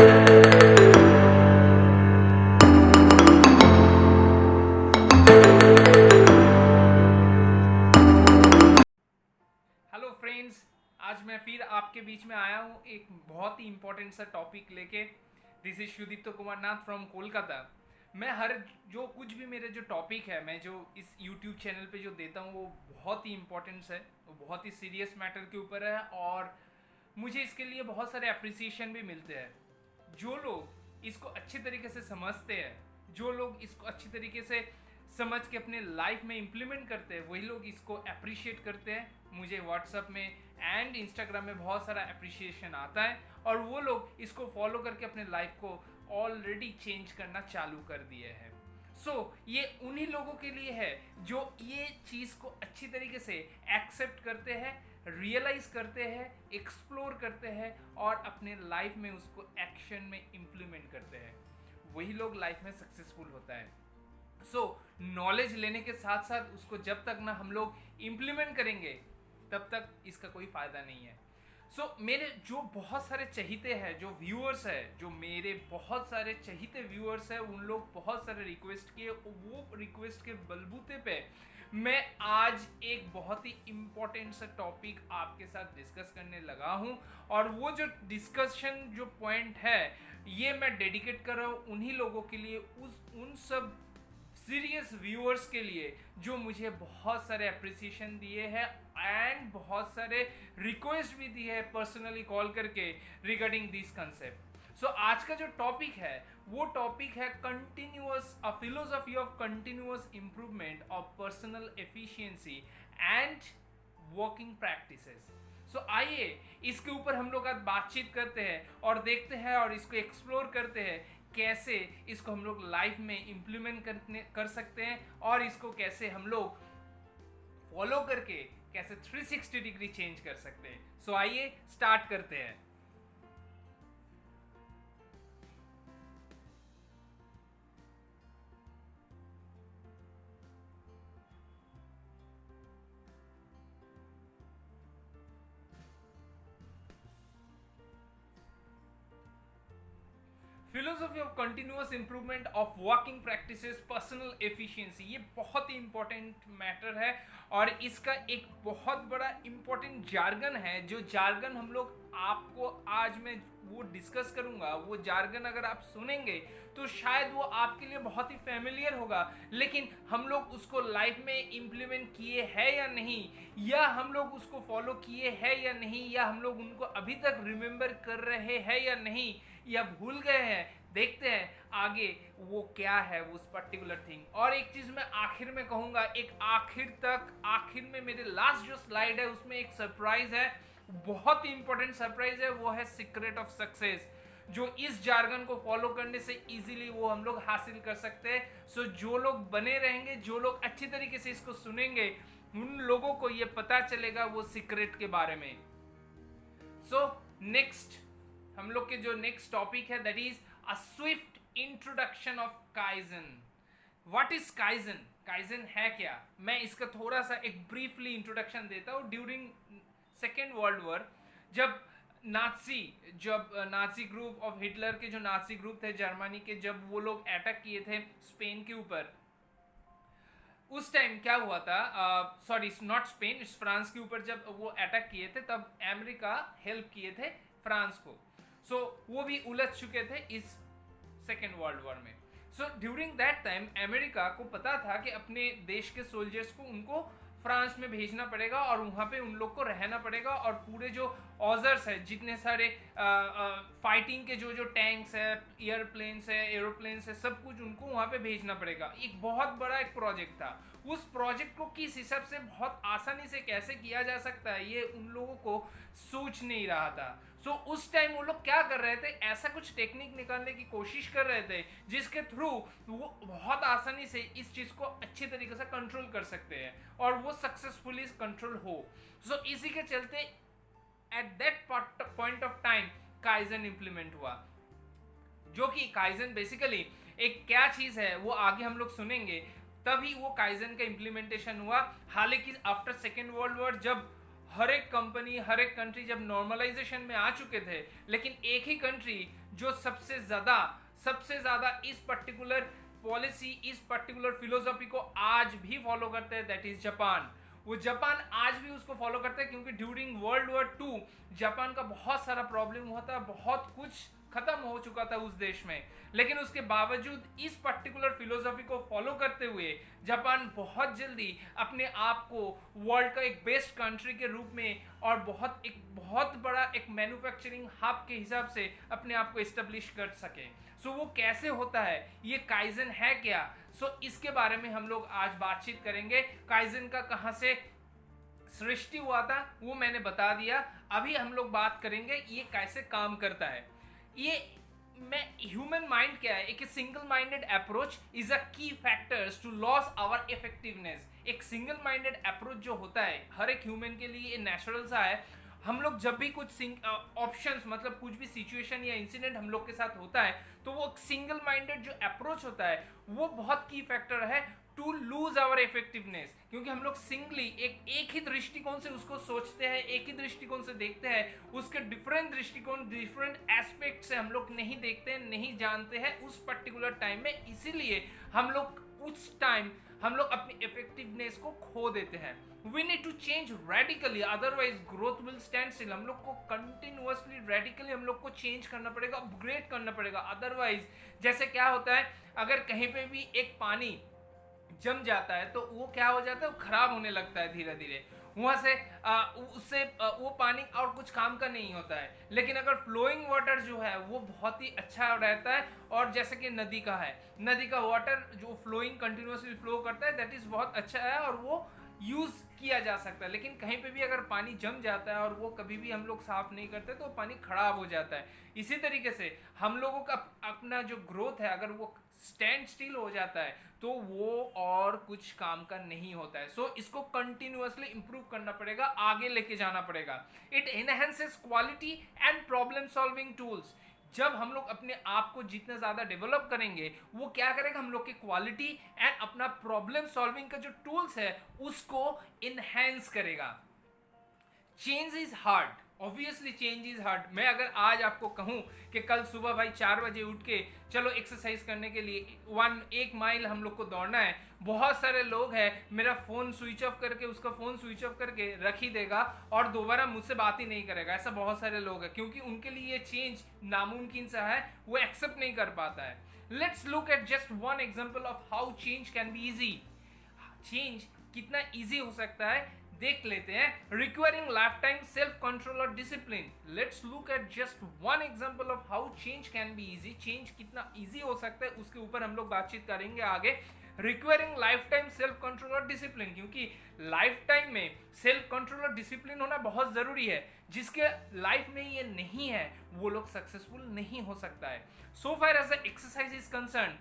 Hello friends, आज मैं फिर आपके बीच में आया हूँ एक बहुत ही इम्पोर्टेंट सा टॉपिक लेके। This is Sudipto Kumar Nath from Kolkata. मैं हर जो कुछ भी मेरे जो टॉपिक है, मैं जो इस यूट्यूब चैनल पे जो देता हूँ वो बहुत ही इम्पोर्टेंट है, वो बहुत ही सीरियस मैटर के ऊपर है और मुझे इसके लिए बहुत सारे अप्रिसिएशन भी मिलते हैं। जो लोग इसको अच्छी तरीके से समझते हैं, जो लोग इसको अच्छी तरीके से समझ के अपने लाइफ में इम्प्लीमेंट करते हैं, वही लोग इसको अप्रिशिएट करते हैं। मुझे व्हाट्सअप में एंड इंस्टाग्राम में बहुत सारा अप्रिशिएशन आता है और वो लोग इसको फॉलो करके अपने लाइफ को ऑलरेडी चेंज करना चालू कर दिए हैं। ये उन्हीं लोगों के लिए है जो ये चीज़ को अच्छी तरीके से एक्सेप्ट करते हैं, रियलाइज करते हैं, एक्सप्लोर करते हैं और अपने लाइफ में उसको एक्शन में इम्प्लीमेंट करते हैं। वही लोग लाइफ में सक्सेसफुल होता है। नॉलेज लेने के साथ साथ उसको जब तक ना हम लोग इम्प्लीमेंट करेंगे तब तक इसका कोई फायदा नहीं है। मेरे जो बहुत सारे चहीते हैं, जो व्यूअर्स है, जो मेरे बहुत सारे चहीते व्यूअर्स है, उन लोग बहुत सारे रिक्वेस्ट किए। वो रिक्वेस्ट के बलबूते पे मैं आज एक बहुत ही इम्पोर्टेंट सा टॉपिक आपके साथ डिस्कस करने लगा हूँ और वो जो डिस्कशन जो पॉइंट है ये मैं डेडिकेट कर रहा हूँ उन्हीं लोगों के लिए, उन सब सीरियस व्यूअर्स के लिए जो मुझे बहुत सारे अप्रिसिएशन दिए हैं एंड बहुत सारे रिक्वेस्ट भी दिए हैं पर्सनली कॉल करके रिगार्डिंग दिस कंसेप्ट। आज का जो टॉपिक है वो टॉपिक है continuous, a philosophy of continuous improvement of personal efficiency and working practices. आइए इसके ऊपर हम लोग आज बातचीत करते हैं और देखते हैं और इसको एक्सप्लोर करते हैं कैसे इसको हम लोग लाइफ में इम्प्लीमेंट कर सकते हैं और इसको कैसे हम लोग फॉलो करके कैसे 360 डिग्री चेंज कर सकते हैं। आइए स्टार्ट करते हैं। Philosophy of continuous improvement of working practices, personal efficiency, ये बहुत ही इंपॉर्टेंट मैटर है और इसका एक बहुत बड़ा इंपॉर्टेंट जार्गन है। जो जार्गन हम लोग आपको आज मैं वो डिस्कस करूंगा, वो जार्गन अगर आप सुनेंगे तो शायद वो आपके लिए बहुत ही फैमिलियर होगा, लेकिन हम लोग उसको लाइफ में इम्प्लीमेंट किए हैं या नहीं, या हम लोग उसको फॉलो किए हैं या नहीं, या हम लोग उनको अभी तक रिमेंबर कर रहे हैं या नहीं, या भूल गए हैं। देखते हैं आगे वो क्या है उस पर्टिकुलर थिंग। और एक चीज मैं आखिर में कहूंगा, एक आखिर में मेरे लास्ट जो स्लाइड है उसमें एक सरप्राइज है, बहुत ही इंपॉर्टेंट सरप्राइज है, वो है सीक्रेट ऑफ सक्सेस, जो इस जार्गन को फॉलो करने से इजीली वो हम लोग हासिल कर सकते हैं। जो लोग बने रहेंगे, जो लोग अच्छी तरीके से इसको सुनेंगे, उन लोगों को ये पता चलेगा वो सीक्रेट के बारे में। नेक्स्ट हम लोग के जो नेक्स्ट टॉपिक है that is a Swift introduction of kaizen. What is kaizen? Kaizen है क्या? मैं इसका थोड़ा सा एक ब्रीफली इंट्रोडक्शन देता हूँ। ड्यूरिंग सेकेंड वर्ल्ड वॉर, जब नाजी ग्रुप ऑफ हिटलर के जो नाजी ग्रुप थे जर्मनी के, जब वो लोग अटैक किए थे स्पेन के ऊपर, उस टाइम क्या हुआ था, सॉरी नॉट स्पेन, फ्रांस के ऊपर जब वो अटैक किए थे तब अमेरिका हेल्प किए थे फ्रांस को। वो भी उलझ चुके थे इस सेकेंड वर्ल्ड वॉर में। ड्यूरिंग दैट टाइम अमेरिका को पता था कि अपने देश के सोल्जर्स को उनको फ्रांस में भेजना पड़ेगा और वहाँ पे उन लोग को रहना पड़ेगा और पूरे जो ऑजर्स है, जितने सारे फाइटिंग के जो टैंक्स है, एयरप्लेन्स है, एरोप्लेन्स है, सब कुछ उनको वहाँ पे भेजना पड़ेगा। एक बहुत बड़ा एक प्रोजेक्ट था। उस प्रोजेक्ट को किस हिसाब से बहुत आसानी से कैसे किया जा सकता है ये उन लोगों को सोच नहीं रहा था। उस टाइम वो लोग क्या कर रहे थे, ऐसा कुछ टेक्निक निकालने की कोशिश कर रहे थे जिसके थ्रू वो बहुत आसानी से इस चीज को अच्छी तरीके से कंट्रोल कर सकते हैं और वो सक्सेसफुली कंट्रोल हो। इसी के चलते at that point of time kaizen implement हुआ। जो कि काइजन बेसिकली एक क्या चीज है वो आगे हम लोग सुनेंगे, तभी वो काइजन का इंप्लीमेंटेशन हुआ। हालांकि आफ्टर सेकेंड वर्ल्ड वॉर जब हर एक कंपनी, हर एक कंट्री जब नॉर्मलाइजेशन में आ चुके थे, लेकिन एक ही कंट्री जो सबसे ज़्यादा इस पर्टिकुलर पॉलिसी, इस पर्टिकुलर फिलोसॉफी को आज भी फॉलो करते हैं, दैट इज जापान। वो जापान आज भी उसको फॉलो करते हैं, क्योंकि ड्यूरिंग वर्ल्ड वॉर 2 जापान का बहुत सारा प्रॉब्लम हुआ था, बहुत कुछ खत्म हो चुका था उस देश में, लेकिन उसके बावजूद इस पर्टिकुलर फिलोसॉफी को फॉलो करते हुए जापान बहुत जल्दी अपने आप को वर्ल्ड का एक बेस्ट कंट्री के रूप में और बहुत बड़ा एक मैन्युफैक्चरिंग हब के हिसाब से अपने आप को एस्टेब्लिश कर सके। सो वो कैसे होता है, ये काइजन है क्या? इसके बारे में हम लोग आज बातचीत करेंगे। काइजन का कहाँ से सृष्टि हुआ था वो मैंने बता दिया। अभी हम लोग बात करेंगे ये कैसे काम करता है। ये ह्यूमन माइंड क्या है? एक single minded approach is a key factors to lose our effectiveness. एक सिंगल माइंडेड अप्रोच जो होता है हर एक ह्यूमन के लिए नेचुरल सा है। हम लोग जब भी कुछ ऑप्शंस मतलब कुछ भी सिचुएशन या इंसिडेंट हम लोग के साथ होता है, तो वो सिंगल माइंडेड जो अप्रोच होता है वो बहुत की फैक्टर है टू लूज आवर इफेक्टिवनेस। क्योंकि हम लोग सिंगली एक ही दृष्टिकोण से उसको सोचते हैं, एक ही दृष्टिकोण से देखते हैं, उसके डिफरेंट दृष्टिकोण, डिफरेंट एस्पेक्ट से हम लोग नहीं देखते हैं, नहीं जानते हैं उस पर्टिकुलर टाइम में। इसीलिए हम लोग उस टाइम हम लोग अपनी इफेक्टिवनेस को खो देते हैं। We need to change radically, otherwise growth will stand still. हम लोग को कंटिन्यूअसली रेडिकली हम लोग को चेंज करना पड़ेगा, अपग्रेड करना पड़ेगा। अदरवाइज जैसे क्या होता है, अगर कहीं पे भी एक पानी जम जाता है तो वो क्या हो जाता है, वो खराब होने लगता है धीरे धीरे। वहां से उससे वो पानी और कुछ काम का नहीं होता है। लेकिन अगर फ्लोइंग वाटर जो है वो बहुत ही अच्छा रहता है, और जैसे कि नदी का है, नदी का वाटर जो फ्लोइंग कंटिन्यूअसली फ्लो करता है, दैट इज बहुत अच्छा है और वो यूज किया जा सकता है। लेकिन कहीं पे भी अगर पानी जम जाता है और वो कभी भी हम लोग साफ नहीं करते तो पानी खराब हो जाता है। इसी तरीके से हम लोगों का अपना जो ग्रोथ है अगर वो स्टैंड स्टिल हो जाता है तो वो और कुछ काम का नहीं होता है। इसको कंटिन्यूअसली इंप्रूव करना पड़ेगा, आगे लेके जाना पड़ेगा। It enhances quality and problem solving tools. जब हम लोग अपने आप को जितना ज़्यादा डेवलप करेंगे, वो क्या करेगा, हम लोग की क्वालिटी एंड अपना प्रॉब्लम सॉल्विंग का जो टूल्स है उसको इनहेंस करेगा। Change is hard, obviously change is hard. मैं अगर आज आपको कहूं कि कल सुबह भाई 4 बजे उठ के चलो एक्सरसाइज करने के लिए 1 माइल हम लोग को दौड़ना है, बहुत सारे लोग हैं मेरा फोन स्विच ऑफ करके, उसका फोन स्विच ऑफ करके रख ही देगा और दोबारा मुझसे बात ही नहीं करेगा। ऐसा बहुत सारे लोग हैं, क्योंकि उनके लिए ये चेंज नामुमकिन सा है, वो एक्सेप्ट नहीं कर पाता है। Let's look at just one example of how change can be easy. Change कितना इजी हो सकता है देख लेते हैं। Requiring life time self control और discipline. Let's look at just one example of how change can be easy. Change कितना easy हो सकता है उसके ऊपर हम लोग बातचीत करेंगे आगे। Requiring life time self control और डिसिप्लिन, क्योंकि लाइफ टाइम में सेल्फ कंट्रोल और डिसिप्लिन होना बहुत जरूरी है। जिसके लाइफ में ये नहीं है वो लोग सक्सेसफुल नहीं हो सकता है। So far as the exercise is concern.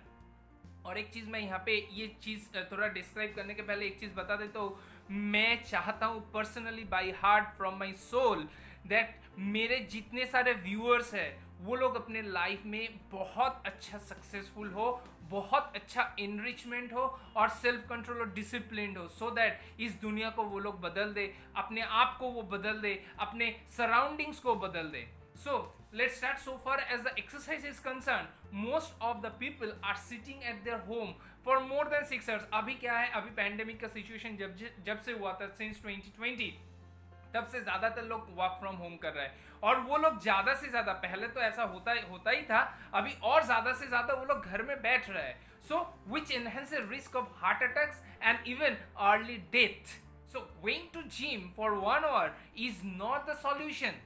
और एक चीज मैं यहाँ पे ये चीज थोड़ा डिस्क्राइब करने के पहले एक चीज बता देता हूँ। मैं चाहता हूँ personally by heart from my soul that मेरे जितने सारे व्यूअर्स हैं वो लोग अपने लाइफ में बहुत अच्छा सक्सेसफुल हो, बहुत अच्छा इनरिचमेंट हो और सेल्फ कंट्रोल और डिसिप्लिन हो, सो दैट इस दुनिया को वो लोग बदल दे, अपने आप को वो बदल दे, अपने सराउंडिंग्स को बदल दे। So let's start. So far as the exercise is concerned, most of the people are sitting at their home for more than 6 hours. अभी क्या है, अभी पैंडेमिक का सिचुएशन जब से हुआ था सिंस 2020, तब से ज़्यादातर लोग वर्क फ्रॉम होम कर रहे हैं। और वो लोग ज़्यादा से ज़्यादा, पहले तो ऐसा होता ही था, अभी और ज़्यादा से ज़्यादा वो लोग घर में बैठ रहे हैं। So which enhance risk of heart attacks and even early death. So going to gym for 1 hour is not the solution.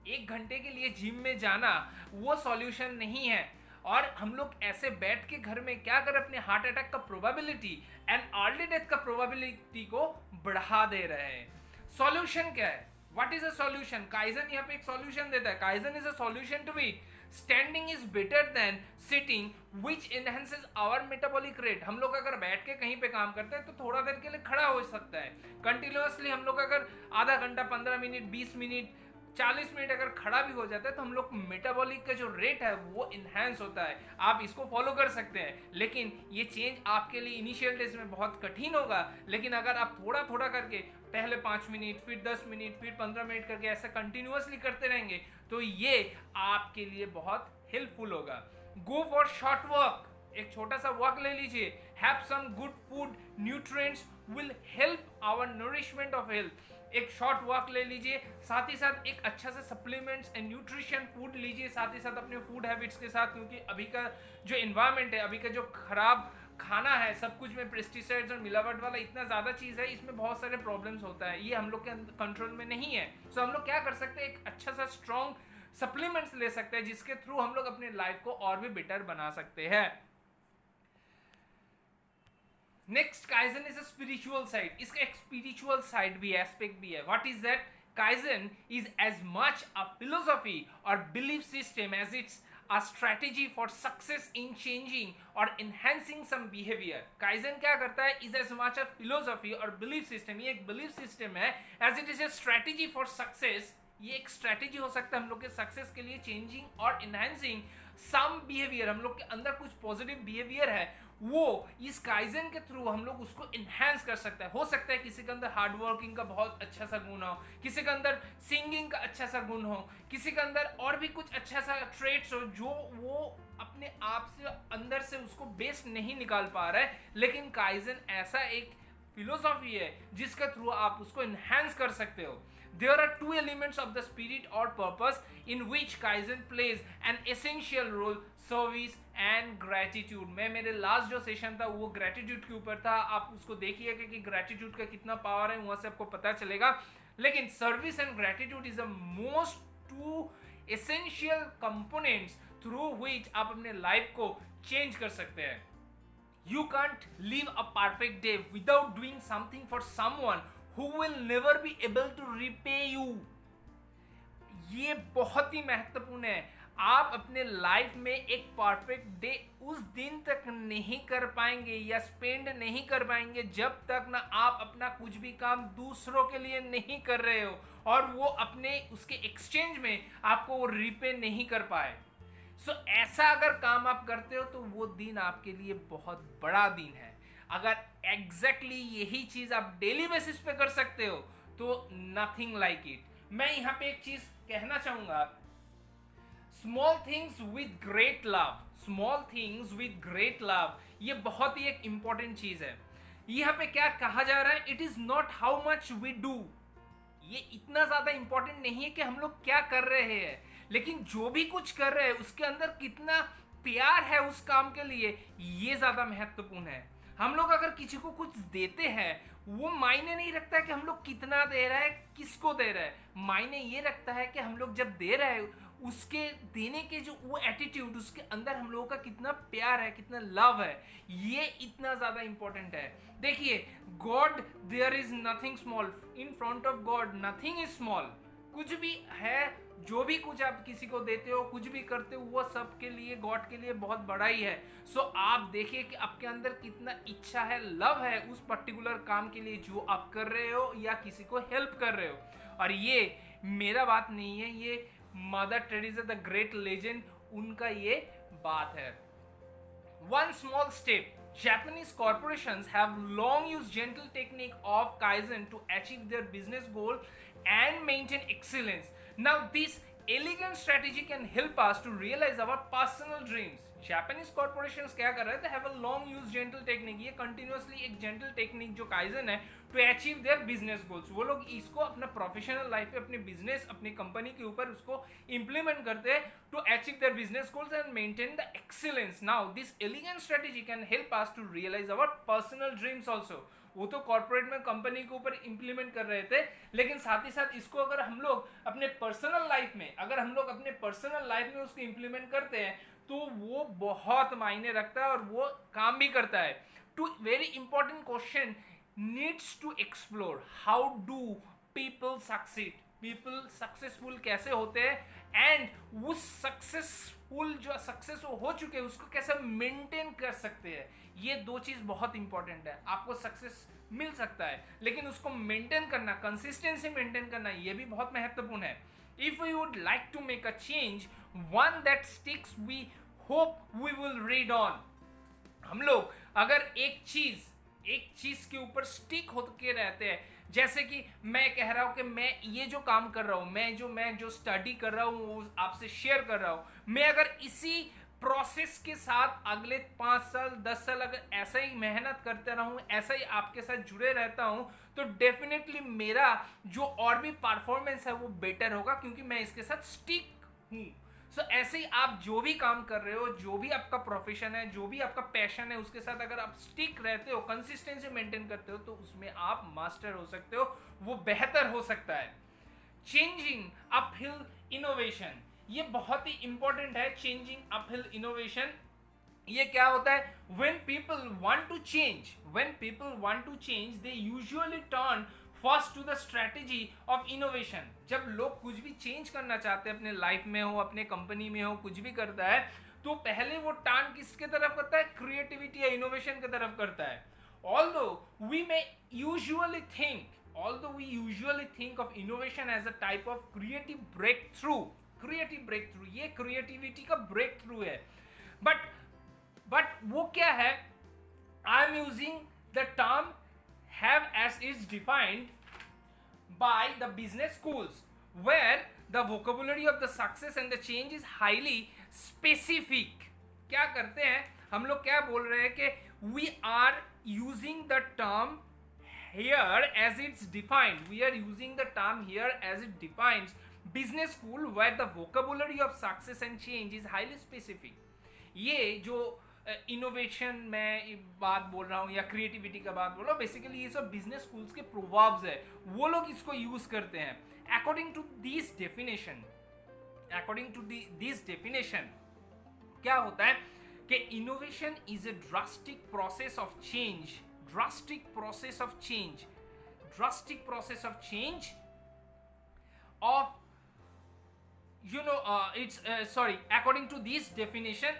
1 घंटे के लिए जिम में जाना वो सॉल्यूशन नहीं है। और हम लोग ऐसे बैठ के घर में क्या कर अपने हार्ट अटैक का प्रोबेबिलिटी एंड अर्ली डेथ का प्रोबेबिलिटी को बढ़ा दे रहे हैं। सॉल्यूशन क्या है? What is a solution? Kaizen यहाँ पे एक सॉल्यूशन देता है। Kaizen is a solution to be standing is better than sitting which enhances our metabolic rate. हम लोग अगर बैठ के कहीं पे काम करते हैं तो थोड़ा देर के लिए खड़ा हो सकता है। कंटिन्यूअसली हम लोग अगर आधा घंटा, 15 मिनट, 20 मिनट, 40 मिनट अगर खड़ा भी हो जाता है तो हम लोग मेटाबॉलिक का जो रेट है वो इन्हांस होता है। आप इसको फॉलो कर सकते हैं, लेकिन ये चेंज आपके लिए इनिशियल डेज में बहुत कठिन होगा। लेकिन अगर आप थोड़ा थोड़ा करके पहले 5 मिनट, फिर 10 मिनट, फिर 15 मिनट करके ऐसा कंटिन्यूअसली करते रहेंगे तो ये आपके लिए बहुत हेल्पफुल होगा। गो फॉर शॉर्ट वर्क, एक छोटा सा वॉक ले लीजिए। Have some good food, nutrients will help our nourishment of health. एक शॉर्ट वॉक ले लीजिए, साथ ही साथ एक अच्छा सा सप्लीमेंट्स एंड न्यूट्रिशन फूड लीजिए साथ ही साथ अपने फूड हैबिट्स के साथ, क्योंकि अभी का जो एनवायरनमेंट है, अभी का जो खराब खाना है, सब कुछ में पेस्टिसाइड्स और मिलावट वाला इतना ज़्यादा चीज़ है, इसमें बहुत सारे प्रॉब्लम्स होता है, ये हम लोग के कंट्रोल में नहीं है। सो हम लोग क्या कर सकते हैं, एक अच्छा सा स्ट्रॉन्ग सप्लीमेंट्स ले सकते हैं जिसके थ्रू हम लोग अपने लाइफ को और भी बेटर बना सकते हैं। Next, kaizen is a spiritual side. इसका एक स्पिरिचुअल साइड भी, एस्पेक्ट भी है। What is that? Kaizen is as much a philosophy और belief system as it's a strategy for success in changing or enhancing some behavior. Kaizen क्या करता है? is as much a philosophy और belief system, ये एक belief system है, as it is a strategy for success। ये एक strategy हो सकता है हम लोग के सक्सेस के लिए, चेंजिंग और इनहेंसिंग सम बिहेवियर। हम लोग के अंदर कुछ पॉजिटिव बिहेवियर है, वो इस काइजन के थ्रू हम लोग उसको इनहेंस कर सकते हैं। हो सकता है किसी के अंदर हार्ड वर्किंग का बहुत अच्छा सा गुण हो, किसी के अंदर सिंगिंग का अच्छा सा गुण हो, किसी के अंदर और भी कुछ अच्छा सा ट्रेट्स हो जो वो अपने आप से अंदर से उसको बेस्ट नहीं निकाल पा रहा है, लेकिन काइजन ऐसा एक फिलोसॉफी है जिसके थ्रू आप उसको इनहेंस कर सकते हो। There are two elements of the spirit or purpose in which Kaizen plays an essential role: service and gratitude। मैं मेरे लास्ट जो सेशन था वो ग्रेटिट्यूड के ऊपर था, आप उसको देखिएगा कि ग्रेटिट्यूड का कितना पावर है, वहाँ से आपको पता चलेगा। लेकिन service and gratitude is the most to essential components through which आप अपने लाइफ को चेंज कर सकते हैं। You can't live a perfect day without doing something for someone who will never be able to repay you। ये बहुत ही महत्वपूर्ण है। आप अपने लाइफ में एक परफेक्ट डे उस दिन तक नहीं कर पाएंगे या स्पेंड नहीं कर पाएंगे जब तक ना आप अपना कुछ भी काम दूसरों के लिए नहीं कर रहे हो और वो अपने उसके एक्सचेंज में आपको वो रिपे नहीं कर पाए। सो ऐसा अगर काम आप करते हो तो वो दिन आपके लिए बहुत बड़ा दिन है। अगर एग्जैक्टली यही चीज आप डेली बेसिस पे कर सकते हो तो नथिंग लाइक इट। मैं यहाँ पे एक चीज कहना चाहूंगा, small things with great love, small things with great love, ये बहुत ही एक इंपॉर्टेंट चीज है। यहाँ पे क्या कहा जा रहा है? It is not how much we do. ये इतना ज्यादा इंपॉर्टेंट नहीं है कि हम लोग क्या कर रहे हैं, लेकिन जो भी कुछ कर रहे हैं उसके अंदर कितना प्यार है उस काम के लिए, ये ज्यादा महत्वपूर्ण है। हम लोग अगर किसी को कुछ देते हैं, वो मायने नहीं रखता है कि हम लोग कितना दे रहे हैं, किसको दे रहे हैं। मायने ये रखता है कि हम लोग जब दे रहे हैं उसके देने के जो वो एटीट्यूड, उसके अंदर हम लोगों का कितना प्यार है, कितना लव है, ये इतना ज्यादा इंपॉर्टेंट है। देखिए, God, there is nothing small in front of God, nothing is small. कुछ भी है, जो भी कुछ आप किसी को देते हो, कुछ भी करते हो, वो सबके लिए, गॉड के लिए बहुत बड़ा ही है। सो आप देखिए कि आपके अंदर कितना इच्छा है, लव है उस पर्टिकुलर काम के लिए जो आप कर रहे हो या किसी को हेल्प कर रहे हो। और ये मेरा बात नहीं है, ये mother Teresa the great legend, उनका ये बात है। One small step. Japanese corporations have long used gentle technique of Kaizen to achieve their business goal and maintain excellence. Now this elegant strategy can help us to realize our personal dreams. Japanese corporations क्या कर रहे हैं? They have a long used gentle technique. ये continuously एक gentle technique जो Kaizen है to achieve their business goals. वो लोग इसको अपना प्रोफेशनल लाइफ पे, अपने बिजनेस, अपनी कंपनी के ऊपर उसको इम्प्लीमेंट करते हैं to achieve their business goals and maintain the excellence. Now this elegant strategy can help us to realize our personal dreams also. वो तो कॉर्पोरेट में कंपनी के ऊपर इंप्लीमेंट कर रहे थे, लेकिन साथ ही साथ इसको अगर हम लोग अपने पर्सनल लाइफ में, अगर हम लोग अपने पर्सनल लाइफ में उसको इंप्लीमेंट करते हैं तो वो बहुत मायने रखता है और वो काम भी करता है। Two very important question needs to explore, how do people succeed, people successful कैसे होते हैं, एंड उस सक्सेसफुल जो सक्सेस हो चुके हैं उसको कैसे मेंटेन कर सकते हैं। ये दो चीज बहुत इंपॉर्टेंट है। आपको सक्सेस मिल सकता है, लेकिन उसको मेंटेन करना, कंसिस्टेंसी मेंटेन करना, ये भी बहुत महत्वपूर्ण है। If we would like to make a change, one that sticks, we hope we will read on. हम लोग अगर एक चीज के ऊपर स्टिक होके रहते हैं, जैसे कि मैं कह रहा हूं कि मैं ये जो काम कर रहा हूं, मैं जो स्टडी कर रहा हूं वो आपसे शेयर कर रहा हूं, मैं अगर इसी प्रोसेस के साथ अगले 5 साल 10 साल अगर ऐसा ही मेहनत करते रहूं, ऐसा ही आपके साथ जुड़े रहता हूं, तो डेफिनेटली मेरा जो और भी परफॉर्मेंस है वो बेटर होगा, क्योंकि मैं इसके साथ स्टिक हूं। सो ऐसे ही आप जो भी काम कर रहे हो, जो भी आपका प्रोफेशन है, जो भी आपका पैशन है, उसके साथ अगर आप स्टिक रहते हो, कंसिस्टेंसी मेंटेन करते हो, तो उसमें आप मास्टर हो सकते हो, वो बेहतर हो सकता है। चेंजिंग अपहिल इनोवेशन, ये बहुत ही इंपॉर्टेंट है। चेंजिंग अपहिल इनोवेशन, ये क्या होता है? when people want to change they usually turn first to the strategy of innovation। जब लोग कुछ भी चेंज करना चाहते हैं, अपने लाइफ में हो, अपने कंपनी में हो, कुछ भी करता है, तो पहले वो टर्न किसके तरफ करता है? क्रिएटिविटी या इनोवेशन की तरफ करता है। although we usually think of innovation as a type of creative breakthrough, ये क्रिएटिविटी का ब्रेक थ्रू है, बट वो क्या है? I am using the term have as is defined by the business schools, where the vocabulary of the success and the change is highly specific। क्या करते हैं हम लोग? क्या बोल रहे हैं कि we are using the term here as it's defined, it defines business school where the vocabulary of success and change is highly specific। ये जो इनोवेशन में बात बोल रहा हूँ या क्रिएटिविटी का बात बोल रहा हूँ, बेसिकली ये सब बिजनेस स्कूल्स के प्रोवर्ब्स है, वो लोग इसको यूज करते हैं। अकॉर्डिंग टू दिस डेफिनेशन क्या होता है कि innovation is a drastic process of change of according to this definition,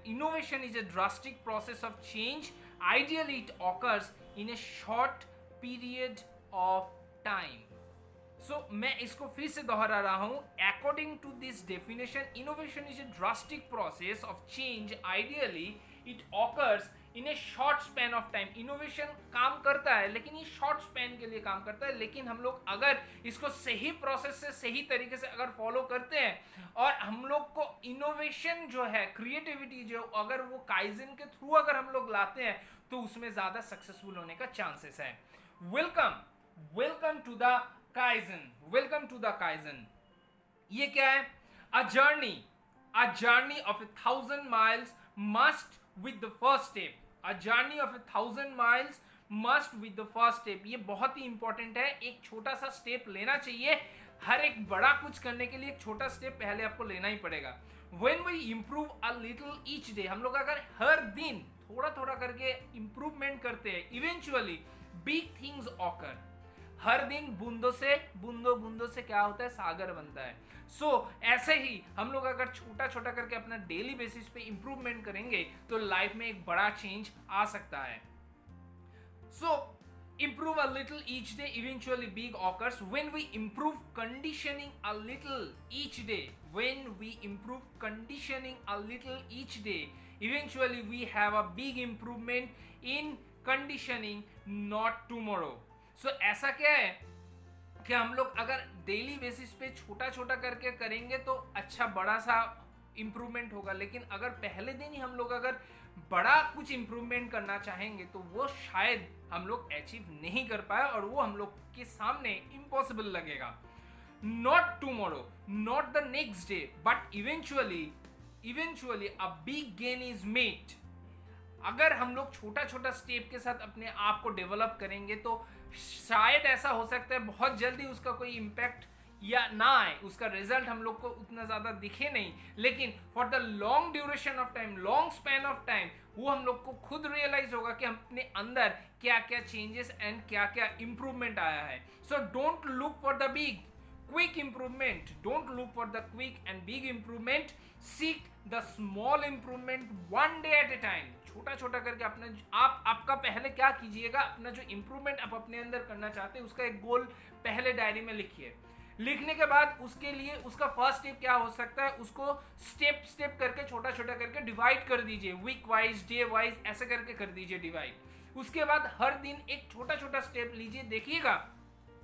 innovation is a drastic process of change. Ideally it occurs in a short period of time। so मैं इसको फिर से दोहरा रहा हूं। according to this definition, innovation is a drastic process of change. Ideally it occurs in A short span of time. Innovation काम करता है, लेकिन ये शॉर्ट स्पैन के लिए काम करता है, लेकिन हम लोग अगर इसको सही प्रोसेस से, सही तरीके से अगर फॉलो करते हैं, और हम लोग को इनोवेशन जो है, क्रिएटिविटी जो, अगर वो काइजन के थ्रू अगर हम लोग लाते हैं, तो उसमें ज्यादा सक्सेसफुल होने का चांसेस है। Welcome to the kaizen. ये क्या है? A journey of 1,000 miles must with the first step। A journey of 1,000 miles must with the first step। ये बहुत ही इंपॉर्टेंट है। एक छोटा सा स्टेप लेना चाहिए। हर एक बड़ा कुछ करने के लिए एक छोटा स्टेप पहले आपको लेना ही पड़ेगा। When we improve a little each day, हम लोग अगर हर दिन थोड़ा थोड़ा करके इंप्रूवमेंट करते हैं, इवेंचुअली बिग थिंग्स ऑकर। हर दिन बूंदों से क्या होता है? सागर बनता है। ऐसे ही हम लोग अगर छोटा छोटा करके अपना डेली बेसिस पे इंप्रूवमेंट करेंगे, तो लाइफ में एक बड़ा चेंज आ सकता है। improve a little each day, eventually big occurs। when we improve conditioning a little each day, eventually we have a big improvement in conditioning, not tomorrow। ऐसा क्या है कि हम लोग अगर डेली बेसिस पे छोटा छोटा करके करेंगे तो अच्छा बड़ा सा इंप्रूवमेंट होगा, लेकिन अगर पहले दिन ही हम लोग अगर बड़ा कुछ इंप्रूवमेंट करना चाहेंगे, तो वो शायद हम लोग अचीव नहीं कर पाए, और वो हम लोग के सामने इम्पॉसिबल लगेगा। Not tomorrow, not the next day, but eventually a big gain is made. अगर हम लोग छोटा छोटा स्टेप के साथ अपने आप को डेवलप करेंगे, तो शायद ऐसा हो सकता है बहुत जल्दी उसका कोई इम्पैक्ट या ना आए, उसका रिजल्ट हम लोग को उतना ज़्यादा दिखे नहीं, लेकिन for the long duration of time, long span of time, वो हम लोग को खुद रियलाइज होगा कि हम अपने अंदर क्या क्या चेंजेस एंड क्या क्या इंप्रूवमेंट आया है। So don't look for the big quick improvement, and big improvement, seek the small improvement one day at A time. छोटा छोटा करके अपना आपका पहले क्या कीजिएगा, अपना जो इंप्रूवमेंट आप अपने अंदर करना चाहते हैं, उसका एक गोल पहले डायरी में लिखिए। लिखने के बाद उसके लिए उसका फर्स्ट स्टेप क्या हो सकता है, उसको स्टेप करके छोटा छोटा करके डिवाइड कर दीजिए, वीक वाइज, डे वाइज, ऐसे करके कर दीजिए डिवाइड। उसके बाद हर दिन एक छोटा छोटा स्टेप लीजिए, देखिएगा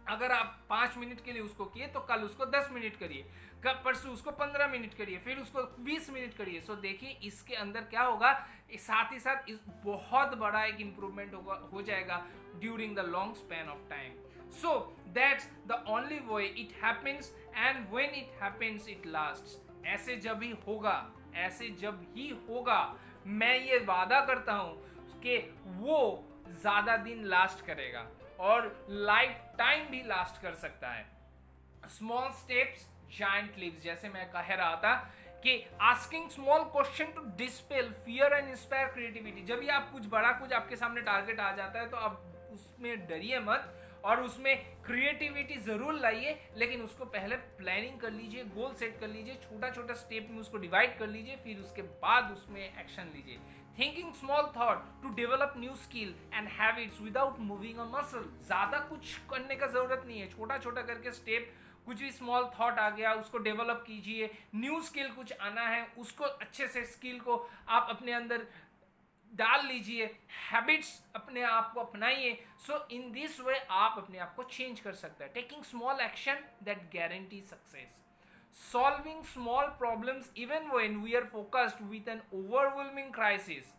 अगर आप 5 मिनट के लिए उसको किए तो कल उसको 10 मिनट करिए, कल परसों उसको 15 मिनट करिए, फिर उसको 20 मिनट करिए। सो देखिए इसके अंदर क्या होगा, साथ ही साथ इस बहुत बड़ा एक इंप्रूवमेंट हो जाएगा during the long span of time. So that's the only way it happens, and when it happens it lasts. ऐसे जब ही होगा, ऐसे जब ही होगा, मैं ये वादा करता हूं कि वो ज्यादा दिन लास्ट करेगा और लाइफ टाइम भी लास्ट कर सकता है। स्मॉल स्टेप्स जायंट लीव्स, जैसे मैं कह रहा था कि asking small question to dispel fear and inspire creativity. जब भी आप कुछ बड़ा, कुछ आपके सामने टारगेट आ जाता है तो आप उसमें डरिए मत और उसमें क्रिएटिविटी जरूर लाइए, लेकिन उसको पहले प्लानिंग कर लीजिए, गोल सेट कर लीजिए, छोटा छोटा स्टेप में उसको डिवाइड कर लीजिए, फिर उसके बाद उसमें एक्शन लीजिए। Thinking small thought to develop new skill and habits without moving a muscle. ज्यादा कुछ करने का जरूरत नहीं है, छोटा छोटा करके स्टेप, कुछ भी स्मॉल थॉट आ गया उसको डेवलप कीजिए। न्यू स्किल कुछ आना है, उसको अच्छे से स्किल को आप अपने अंदर डाल लीजिए, हैबिट्स अपने आप को अपनाइए। सो इन दिस वे आप अपने आप को चेंज कर सकते हैं। Taking small action that guarantee success, solving small problems even when we are focused with an overwhelming crisis.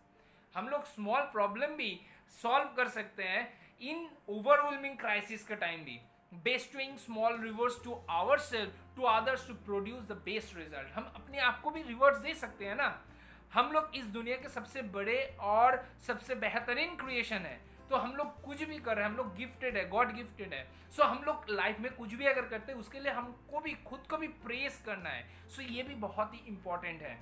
हम लोग स्मॉल प्रॉब्लम भी सॉल्व कर सकते हैं इन ओवरवेलमिंग क्राइसिस का टाइम भी। Bestowing small rewards to ourself to others to produce the best result. हम अपने आप को भी रिवॉर्ड्स दे सकते हैं ना। हम लोग इस दुनिया के सबसे बड़े और सबसे बेहतरीन क्रिएशन है, तो हम लोग कुछ भी कर रहे हैं, हम लोग गिफ्टेड है, गॉड गिफ्टेड है। सो हम लोग लाइफ में कुछ भी अगर करते हैं उसके लिए हमको भी खुद को भी प्रेस करना है। सो ये भी बहुत ही इंपॉर्टेंट है।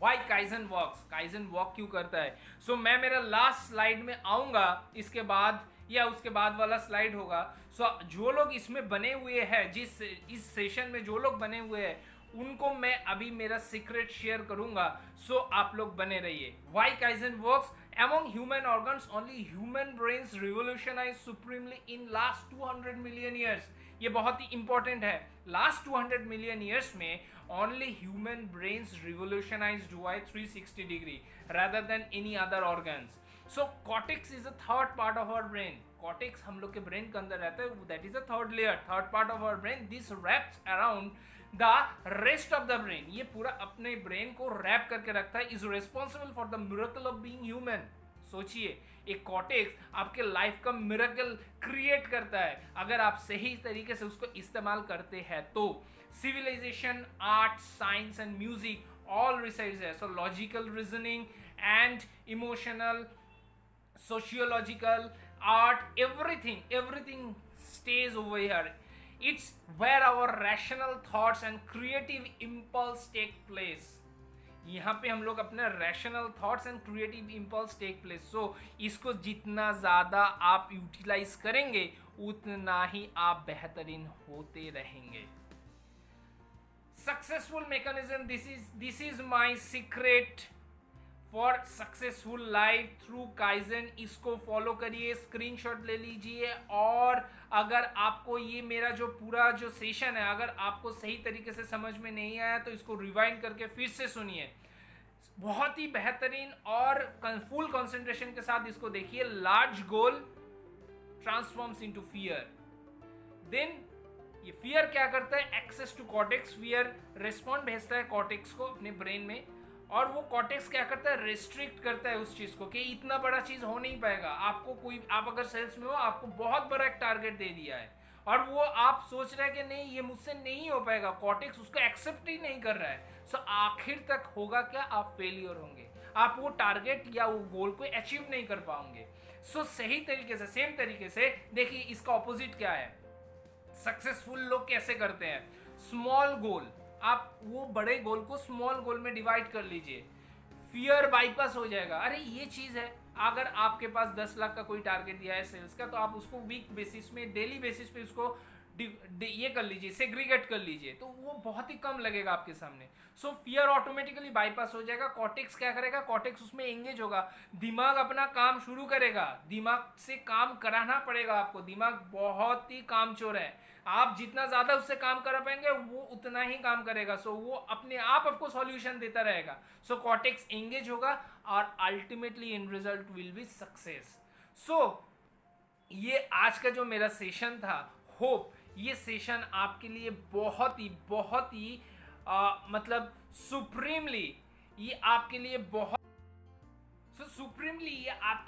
Why kaizen works, kaizen work क्यों करता है? सो मैं मेरा लास्ट स्लाइड में आऊंगा, इसके बाद या उसके बाद वाला स्लाइड होगा। सो जो लोग इसमें बने हुए हैं, इस सेशन में जो लोग बने हुए हैं, उनको मैं अभी मेरा सीक्रेट शेयर करूंगा। सो आप लोग बने रहिए। Why kaizen works, among human organs only human brains revolutionized supremely in last 200 million years। ये बहुत ही इंपॉर्टेंट है। लास्ट 200 मिलियन ईयर्स में ओनली ह्यूमन ब्रेन्स रिवोल्यूशनाइज्ड हुआ है 360 degree rather than any other organs। so cortex is a third part of our brain। cortex हम लोग के ब्रेन के अंदर रहता है, that is a third layer, third part of our brain। this wraps around the rest of the brain। ये पूरा अपने ब्रेन को रैप करके रखता है। is responsible for the miracle of being human। सोचिए, एक कॉर्टेक्स आपके लाइफ का मिरेकल क्रिएट करता है अगर आप सही तरीके से उसको इस्तेमाल करते हैं तो। Civilisation, art, science and music all resides है। So logical reasoning and emotional, sociological, art, everything stays over here। it's where our rational thoughts and creative impulse take place। यहाँ पे हम लोग अपने rational thoughts and creative impulse take place. So इसको जितना ज़्यादा आप यूटिलाइज करेंगे उतना ही आप बेहतरीन होते रहेंगे। Successful mechanism, this is my secret for successful life through kaizen. इसको फॉलो करिए, स्क्रीनशॉट ले लीजिए, और अगर आपको ये मेरा जो पूरा जो सेशन है अगर आपको सही तरीके से समझ में नहीं आया तो इसको रिवाइंड करके फिर से सुनिए। बहुत ही बेहतरीन और फुल कंसंट्रेशन के साथ इसको देखिए। Large goal transforms into fear. Then ये फियर क्या करता है? Access to cortex. Fear respond भेजता है कॉर्टेक्स को अपने ब्रेन में, और वो कॉर्टेक्स क्या करता है? रेस्ट्रिक्ट करता है उस चीज को कि इतना बड़ा चीज हो नहीं पाएगा। आपको कोई, आप अगर सेल्स में हो, आपको बहुत बड़ा एक टारगेट दे दिया है और वो आप सोच रहे हैं कि नहीं ये मुझसे नहीं हो पाएगा, कॉर्टेक्स उसको एक्सेप्ट ही नहीं कर रहा है। सो आखिर तक होगा क्या? आप फेलियर होंगे, आप वो टारगेट या वो गोल को अचीव नहीं कर पाओगे। सो सही तरीके से, सेम तरीके से देखिए इसका ऑपोजिट क्या है। सक्सेसफुल लोग कैसे करते हैं? स्मॉल गोल, आप वो बड़े गोल को स्मॉल गोल में डिवाइड कर लीजिए, फियर बाईपास हो जाएगा। अरे ये चीज है, अगर आपके पास 10 लाख का कोई टारगेट दिया है सेल्स का, तो आप उसको वीक बेसिस में, डेली बेसिस पे उसको ये कर लीजिए, सेग्रीगेट कर लीजिए, तो वो बहुत ही कम लगेगा आपके सामने। सो फियर ऑटोमेटिकली बाईपास हो जाएगा। कॉर्टेक्स क्या करेगा? कॉर्टेक्स उसमें एंगेज होगा, दिमाग अपना काम शुरू करेगा। दिमाग से काम कराना पड़ेगा आपको, दिमाग बहुत ही कामचोर है। आप जितना ज्यादा उससे काम कर पाएंगे वो उतना ही काम करेगा। सो वो अपने आप आपको सॉल्यूशन देता रहेगा। सो कॉर्टेक्स एंगेज होगा और ultimately in result will be success. So ये आज का जो मेरा सेशन था, होप ये सेशन आपके लिए बहुत ही मतलब सुप्रीमली ये आपके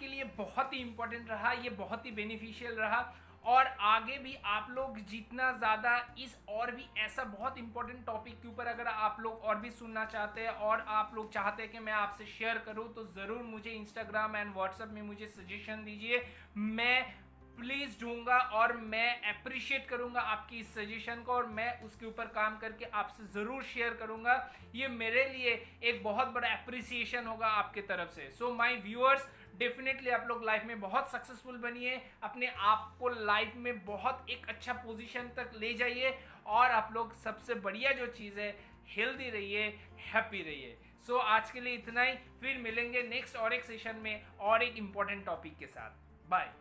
लिए बहुत ही इंपॉर्टेंट रहा, ये बहुत ही बेनिफिशियल रहा। और आगे भी आप लोग जितना ज़्यादा इस और भी ऐसा बहुत इंपॉर्टेंट टॉपिक के ऊपर अगर आप लोग और भी सुनना चाहते हैं और आप लोग चाहते हैं कि मैं आपसे शेयर करूं, तो ज़रूर मुझे इंस्टाग्राम एंड व्हाट्सएप में मुझे सजेशन दीजिए। मैं प्लीज़ ढूंढूंगा और मैं अप्रिशिएट करूंगा आपकी इस सजेशन को, और मैं उसके ऊपर काम करके आपसे ज़रूर शेयर करूंगा। ये मेरे लिए एक बहुत बड़ा अप्रिसिएशन होगा आपके तरफ से। सो माय व्यूअर्स, डेफिनेटली आप लोग लाइफ में बहुत सक्सेसफुल बनिए, अपने आप को लाइफ में बहुत एक अच्छा पोजीशन तक ले जाइए, और आप लोग सबसे बढ़िया जो चीज़ है, हेल्दी रहिए, हैप्पी रहिए। सो आज के लिए इतना ही, फिर मिलेंगे नेक्स्ट और एक सेशन में और एक इंपॉर्टेंट टॉपिक के साथ। बाय।